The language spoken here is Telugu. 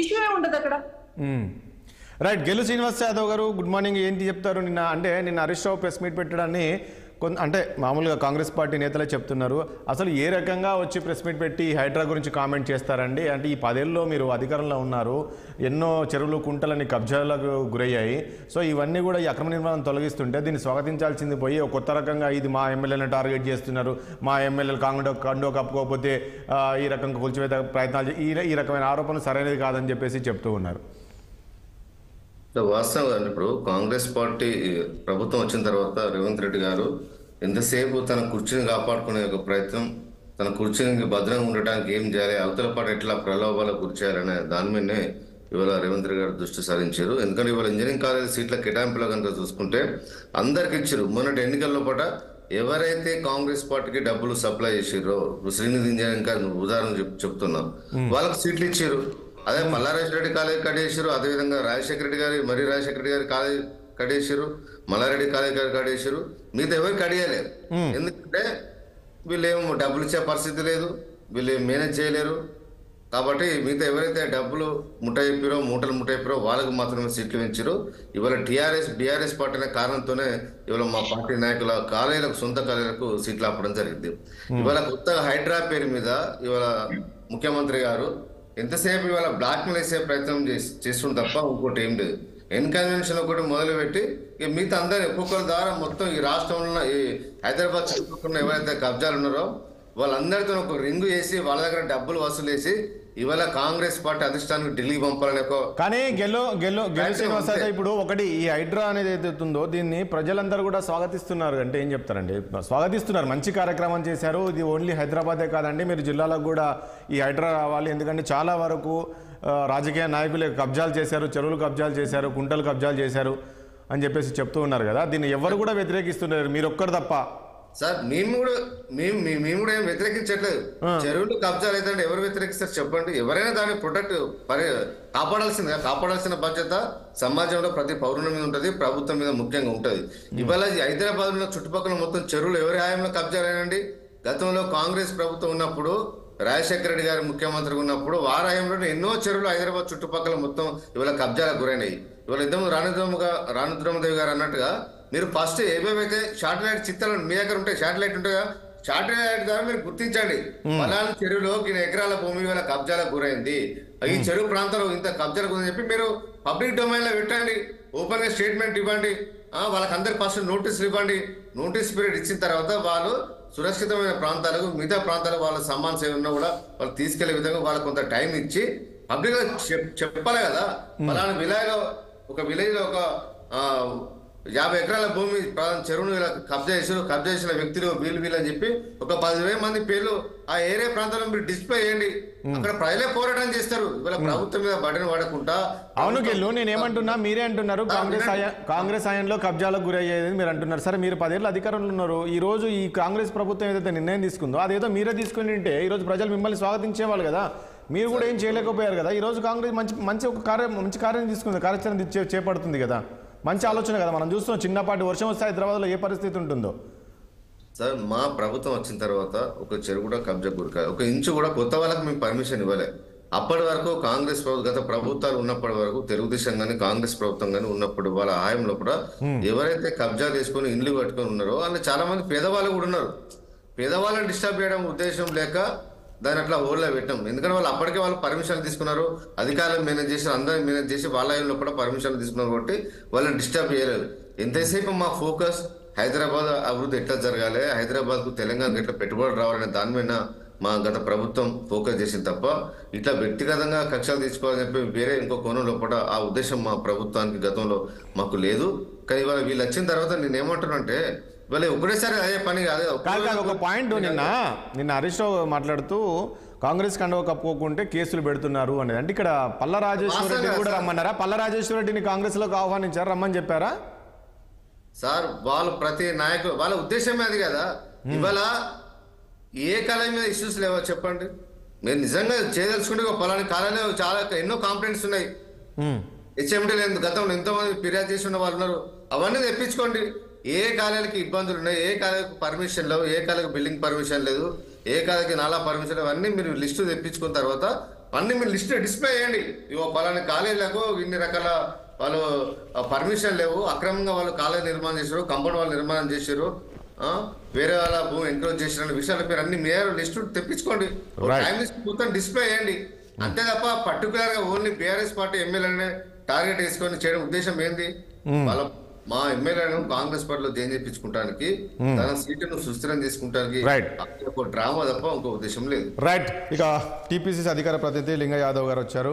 ఇష్యూ ఉండదు అక్కడ. రైట్. గెలు శ్రీనివాస్ యాదవ్ గారు గుడ్ మార్నింగ్. ఏంటి చెప్తారు? నిన్న హరీష్ రావు ప్రెస్ మీట్ పెట్టడాన్ని అంటే మామూలుగా కాంగ్రెస్ పార్టీ నేతలే చెప్తున్నారు, అసలు ఏ రకంగా వచ్చి ప్రెస్ మీట్ పెట్టి హైడ్రా గురించి కామెంట్ చేస్తారండి? అంటే ఈ 10 ఏళ్ళలో మీరు అధికారంలో ఉన్నారు, ఎన్నో చెరువులు కుంటలని కబ్జాలకు గురయ్యాయి. సో ఇవన్నీ కూడా ఈ అక్రమ నిర్మాణం తొలగిస్తుంటే దీన్ని స్వాగతించాల్సింది పోయి ఒక కొత్త రకంగా ఇది మా ఎమ్మెల్యేలను టార్గెట్ చేస్తున్నారు, మా ఎమ్మెల్యేలు కండో కప్పుకోకపోతే ఈ రకంగా కూల్చివేత ప్రయత్నాలు, ఈ రకమైన ఆరోపణలు సరైనది కాదని చెప్పేసి చెప్తూ ఉన్నారు. వాస్తవం కాదు. ఇప్పుడు కాంగ్రెస్ పార్టీ ప్రభుత్వం వచ్చిన తర్వాత రేవంత్ రెడ్డి గారు ఎంతసేపు తన కుర్చీని కాపాడుకునే ఒక ప్రయత్నం, తన కుర్చీని భద్రంగా ఉండటానికి ఏం చేయాలి, అవతల పాటు ఎట్లా ప్రలోభాలకు గురి చేయాలనే దాని మీదనే ఇవాళ రేవంత్ రెడ్డి గారు దృష్టి సారించారు. ఎందుకంటే ఇవాళ ఇంజనీరింగ్ కాలేజ్ సీట్ల కేటాయింపులో కనుక చూసుకుంటే అందరికి ఇచ్చారు. మొన్నటి ఎన్నికల్లో పాట ఎవరైతే కాంగ్రెస్ పార్టీకి డబ్బులు సప్లై చేసిర్రో, శ్రీనిధి ఇంజనీరింగ్ కాలేజ్ ఉదాహరణ చెప్తున్నాం, వాళ్ళకి సీట్లు ఇచ్చారు. అదే మల్లారెడ్డి రెడ్డి కాలేజ్ కట్టేసారు, అదేవిధంగా రాజశేఖర రెడ్డి గారి రాజశేఖర రెడ్డి గారి కాలేజ్ కట్టేసారు, మల్లారెడ్డి కాలేజ్ గారు కట్టేసారు. మిగతా ఎవరికి కడియలేరు. ఎందుకంటే వీళ్ళు ఏమో డబ్బులు ఇచ్చే పరిస్థితి లేదు, వీళ్ళు ఏం మేనేజ్ చేయలేరు. కాబట్టి మిగతా ఎవరైతే డబ్బులు మూటలు ముట్టయిపోరో వాళ్ళకి మాత్రమే సీట్లు పెంచారు. ఇవాళ బీఆర్ఎస్ పార్టీ అనే కారణంతోనే ఇవాళ మా పార్టీ నాయకుల కాలేజీలకు, సొంత కాలేజీలకు సీట్లు ఆపడం జరిగింది. ఇవాళ కొత్తగా హైడ్రా పేరు మీద ఇవాళ ముఖ్యమంత్రి గారు ఎంతసేపు ఇవాళ బ్లాక్మెయిల్ వేసే ప్రయత్నం చేస్తుండే తప్ప ఇంకోటి ఏం లేదు. ఎన్కన్వెన్షన్ ఒకటి మొదలుపెట్టి ఇక మిగతా అందరూ ఒక్కొక్కరి ద్వారా మొత్తం ఈ రాష్ట్రంలో ఈ హైదరాబాద్ చుట్టుపక్కల ఎవరైతే కబ్జాలు ఉన్నారో వాళ్ళందరితో ఒక రింగు వేసి వాళ్ళ దగ్గర డబ్బులు వసూలు చేసి ఇవాళ కాంగ్రెస్ పార్టీ అధిష్టానానికి ఢిల్లీ పంపాలని. కానీ ఇప్పుడు ఒకటి ఈ హైడ్రా అనేది ఏదైతుందో దీన్ని ప్రజలందరూ కూడా స్వాగతిస్తున్నారు. అంటే ఏం చెప్తారండి? స్వాగతిస్తున్నారు, మంచి కార్యక్రమం చేశారు. ఇది ఓన్లీ హైదరాబాదే కాదండి, మీరు జిల్లాలకు కూడా ఈ హైడ్రా రావాలి. ఎందుకంటే చాలా వరకు రాజకీయ నాయకులు కబ్జాలు చేశారు, చెరువులు కబ్జాలు చేశారు, కుంటలు కబ్జాలు చేశారు అని చెప్పేసి చెప్తూ ఉన్నారు కదా. దీన్ని ఎవరు కూడా వ్యతిరేకిస్తున్నారు, మీరు ఒక్కరు తప్ప. సార్ మేము కూడా ఏం వ్యతిరేకించట్లేదు. చెరువులు కబ్జాలు అయితే ఎవరు వ్యతిరేకిస్తారు చెప్పండి? ఎవరైనా దాన్ని కాపాడాల్సిన బాధ్యత సమాజంలో ప్రతి పౌరుని మీద ఉంటుంది, ప్రభుత్వం మీద ముఖ్యంగా ఉంటుంది. ఇవాళ హైదరాబాద్ లో చుట్టుపక్కల మొత్తం చెరువులు ఎవరి హాయంలో కబ్జాలేనండి? గతంలో కాంగ్రెస్ ప్రభుత్వం ఉన్నప్పుడు, రాజశేఖర రెడ్డి గారు ముఖ్యమంత్రిగా ఉన్నప్పుడు వారి హయాంలో ఎన్నో చెరువులు హైదరాబాద్ చుట్టుపక్కల మొత్తం ఇవాళ కబ్జాలకు గురైనాయి. ఇవాళ ఇద్దరు రానుద్రమదేవి గారు అన్నట్టుగా మీరు ఫస్ట్ ఏవేవైతే శాటిలైట్ చిత్రాలు మీ దగ్గర ఉంటాయి, శాటిలైట్ ఉంటాయా, శాటిలైట్ ద్వారా మీరు గుర్తించండి పలానా చెరువులో ఇన్ని ఎకరాల భూమి వల్ల కబ్జాలకు గురైంది, ఈ చెరువు ప్రాంతంలో ఇంత కబ్జాలకు గురని చెప్పి మీరు పబ్లిక్ డొమైన్ లో పెట్టండి, ఓపెన్ గా స్టేట్మెంట్ ఇవ్వండి. వాళ్ళకందరికి ఫస్ట్ నోటీసులు ఇవ్వండి. నోటీస్ పీరియడ్ ఇచ్చిన తర్వాత వాళ్ళు సురక్షితమైన ప్రాంతాలకు, మిగతా ప్రాంతాలకు వాళ్ళ సమ్మాన్ సేవన్నా కూడా వాళ్ళు తీసుకెళ్లే విధంగా వాళ్ళకి కొంత టైం ఇచ్చి పబ్లిక్ గా చెప్పాలి కదా. పలానా విలేజ్ లో ఒక 50 ఎకరాల భూమి చెరువును కబ్జా చేసిన వ్యక్తులు వీళ్ళు అని చెప్పి ఒక 10,000 మంది పేర్లు ఆ ఏరియా ప్రాంతంలో మీరు డిస్ప్లే చేయండి. అక్కడ ప్రజలే పోరాటం చేస్తారు. ఇవాళ ప్రభుత్వం మీద బడిని వాడకుండా. అవును గెల్లు, నేనేమంటున్నా, మీరే అంటున్నారు కాంగ్రెస్ హయాంలో కబ్జాలకు గురయ్యేది మీరు అంటున్నారు. సరే, మీరు 10 ఏళ్ళు అధికారంలో ఉన్నారు. ఈ రోజు ఈ కాంగ్రెస్ ప్రభుత్వం ఏదైతే నిర్ణయం తీసుకుందో అదేదో మీరే తీసుకుని ఉంటే ఈ రోజు ప్రజలు మిమ్మల్ని స్వాగతించేవాళ్ళు కదా. మీరు కూడా ఏం చేయలేకపోయారు కదా. ఈ రోజు కాంగ్రెస్ మంచి కార్యం తీసుకుంది, కార్యాచరణ చేపడుతుంది కదా. మంచి ఆలోచన కదా. మనం చూస్తున్నాం చిన్నపాటి వర్షం వస్తే హైదరాబాద్లో ఏ పరిస్థితి ఉంటుందో. సార్, మా ప్రభుత్వం వచ్చిన తర్వాత ఒక చెరువు కూడా కబ్జా గురికాదు, ఒక ఇంచు కూడా కొత్త వాళ్ళకి మేము పర్మిషన్ ఇవ్వలే. అప్పటి వరకు కాంగ్రెస్ గత ప్రభుత్వాలు ఉన్నప్పటి వరకు తెలుగుదేశం కానీ కాంగ్రెస్ ప్రభుత్వం కానీ ఉన్నప్పుడు వాళ్ళ హాయంలో కూడా ఎవరైతే కబ్జా తీసుకొని ఇండ్లు కట్టుకొని ఉన్నారో వాళ్ళు చాలా మంది పేదవాళ్ళు కూడా ఉన్నారు. పేదవాళ్ళని డిస్టర్బ్ చేయడం ఉద్దేశం లేక దాన్ని అట్లా హోల్డ్లో పెట్టాం. ఎందుకంటే వాళ్ళు అప్పటికే వాళ్ళు పర్మిషన్లు తీసుకున్నారు, అధికారులు మేనేజ్ చేసి అందరూ మేనేజ్ చేసి వాళ్ళ లో కూడా పర్మిషన్లు తీసుకున్నారు కాబట్టి వాళ్ళని డిస్టర్బ్ చేయలేదు. ఎంతసేపు మా ఫోకస్ హైదరాబాద్ అభివృద్ధి ఎట్లా జరగాలి, హైదరాబాద్కు తెలంగాణకు ఎట్లా పెట్టుబడులు రావాలనే దాని మీద మా గత ప్రభుత్వం ఫోకస్ చేసింది తప్ప ఇట్లా వ్యక్తిగతంగా కక్షలు తీసుకోవాలని చెప్పి వేరే ఇంకో కోణంలో కూడా ఆ ఉద్దేశం మా ప్రభుత్వానికి గతంలో మాకు లేదు. కానీ ఇవాళ వీళ్ళు వచ్చిన తర్వాత నేను ఏమంటున్నానంటే వీళ్ళు ఒకటేసారి అదే పని కాదు. ఒక పాయింట్ నిన్న హరీష్ రావు మాట్లాడుతూ కాంగ్రెస్ కండవ కప్పుకోకుంటే కేసులు పెడుతున్నారు అనేది. అంటే ఇక్కడ పల్ల రాజేశ్వర రెడ్డి కూడా రమ్మన్నారా? పల్ల రాజేశ్వర రెడ్డిని కాంగ్రెస్ లోకి ఆహ్వానించారు, రమ్మని చెప్పారా? సార్, వాళ్ళు ప్రతి నాయకులు వాళ్ళ ఉద్దేశమే అది కదా. ఇవాళ ఏ కాలం మీద ఇష్యూస్ లేవో చెప్పండి. మీరు నిజంగా చేయదలుచుకుంటే పలాని కాలంలో చాలా ఎన్నో కాంప్లైంట్స్ ఉన్నాయి. హెచ్ఎండి లేదు, గతంలో ఎంతో మంది ఫిర్యాదు చేసి ఉన్న వాళ్ళు ఉన్నారు. అవన్నీ తెప్పించుకోండి. ఏ కాలేజీకి ఇబ్బందులు ఉన్నాయి, ఏ కాలేజీకి పర్మిషన్ లేవు, ఏ కాలేజీకి బిల్డింగ్ పర్మిషన్ లేదు, ఏ కాలేజీకి నాలా పర్మిషన్, అవన్నీ మీరు లిస్టు తెప్పించుకున్న తర్వాత అన్ని మీరు లిస్ట్ డిస్ప్లే చేయండి. ఇవో పలానా కాలేజీలకు ఇన్ని రకాల వాళ్ళు పర్మిషన్ లేవు, అక్రమంగా వాళ్ళు కాలేజ్ నిర్మాణం చేశారు, కంపౌండ్ వాళ్ళు నిర్మాణం చేశారు, వేరే వాళ్ళ భూమి ఎంక్రోచ్ చేసిన విషయాల పేరు అన్ని మీరు లిస్టు తెప్పించుకోండి, టైం లిస్ట్ మొత్తం డిస్ప్లే చేయండి. అంతే తప్ప పర్టికులర్ గా ఓన్లీ బీఆర్ఎస్ పార్టీ ఎమ్మెల్యేలనే టార్గెట్ వేసుకొని చేయడం ఉద్దేశం ఏంది? వాళ్ళ మా ఎమ్మెల్యేలను కాంగ్రెస్ పార్టీలో దేని చేయించుకుంటానికి, తన సీటును సుస్థిరం చేసుకుంటానికి ఒక డ్రామా తప్ప ఇంకో ఉద్దేశం లేదు. రైట్. ఇక టీపీసీసీ అధికార ప్రతినిధి లింగ యాదవ్ గారు వచ్చారు.